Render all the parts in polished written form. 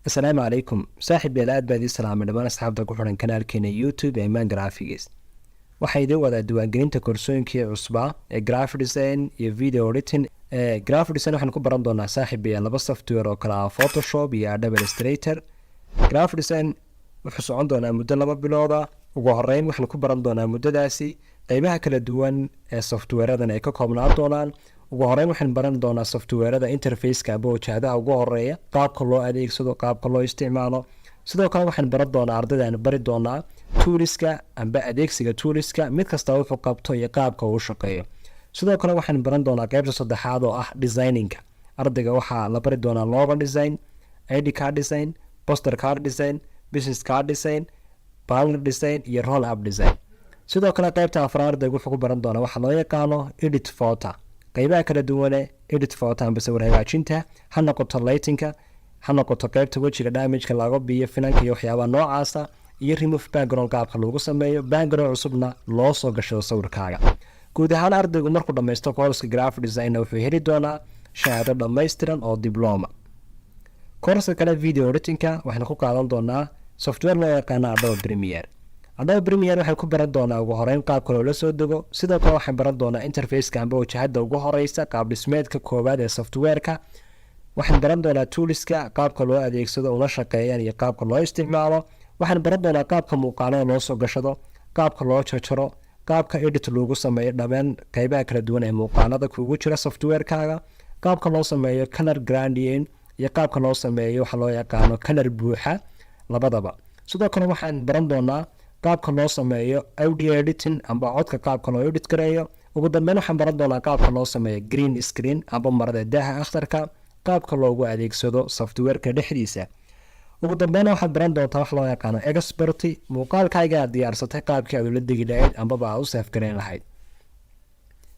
السلام عليكم صاحب الآد بادي السلام لما أصحابك وحرن كنال كينا يوتيوب مان جرافيكس waxay wada diiwaangelinta koorsooyinkii cusbaa ee graphic design iyo video editing graphic design waxaan ku baran doonaa saaxiibayaal laba software oo kala ah Photoshop iyo Adobe Illustrator graphic design wuxuu socon doonaa muddo 2 bilood ah ugu horeyn waxaan ku baran doonaa muddadaasi qaybaha kala duwan ee software-adan ay ka koobnaan doonaan ugu horeyn waxaan baran doonaa software-ada interface-ka ama wajahadaha ugu horeeya qaabka loo adeegsado qaabka loo isticmaalo sidoo kale waxaan baran doonaa ardayda bari doonaa tooliska amba adeegsiga tooliska mid kasta wuxuu qabto iyo qaabka uu shaqeeyo sidoo kale waxaan baran doonaa qaybta saddexaad oo ah designinga ardayga waxaa la bari doonaa logo design ID card design poster card design business card design banner design iyo roll up design sidoo kale qaybta afraad ardayga wuxuu ku baran doonaa waxa loo yaqaano edit photo qaybaha kala duwan ee edit photo amba sawir hagaajinta ha noqoto lightingka ha noqoto qaybta wejiga damage-ka laga biyo finanka iyo waxyaabaha noocaasa iyo remove background qaabka lagu sameeyo background cusubna loo soo gashado sawirkaaga guud ahaan ardaygu markuu dhammaysto course graphic design wuxuu heli doonaa shahaado dhammaystiran oo diploma course kale video editing-ka waxaan ku qaadan doonaa software loo yaqaan Adobe Premiere waxaan ku baran doonaa ugu horeyn qaabka loo soo dego sidoo kale waxaan baran doonaa interface-ka amba wajahada ugu horeysa qaab dhismeedka koowaad ee software-ka waxaan baran doonaa tooliska qaabka loo adeegsado una shaqeeyaan iyo qaabka loo isticmaalo waxaan baran doonaa qaabka muuqaalada loo soo gashado qaabka loo jarjaro qaabka edit lagu sameeyo dhammaan qaybaha kala duwan ee muuqaalada kugu jira software-kaaga qaabka loo sameeyo color gradient iyo qaabka loo sameeyo waxa loo yaqaano color buuxa labadaba sidoo kale waxaan baran doonaa qaabka loo sameeyo audio editing amba codka qaabka loo edit gareeyo ugu dambeyn waxaan baran doonaa qaabka loo sameeyo green screen amba marada daaha akhtarka qaabka loogu adeegsado software-ka dhexdiisa ugu dambeyn waxaad baran doontaa wax loo yaqaano expert muuqaalkaaga aad diyaarsatay qaabkii aad ula degi lahayd ambaba aad u save gareyn lahayd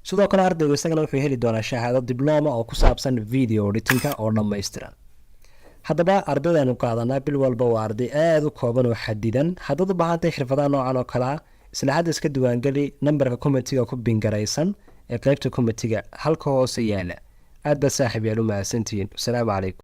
sidoo kale ardaygu isagana wuxuu heli doonaa shahaado diploma oo ku saabsan video editing-ka oo dhammaystiran haddaba ardaydaanu qaadanaa bil walba waa arday aada u kooban oo xadidan haddaad u baahantay xirfadaha noocan oo kale ah isla hadda iska diiwaangeli nambarka committeega ku bingaraysan ee qaybta committeega halka hoose yaala aad baad saaxiib yaal u mahadsantihiin wasalaamu calaykum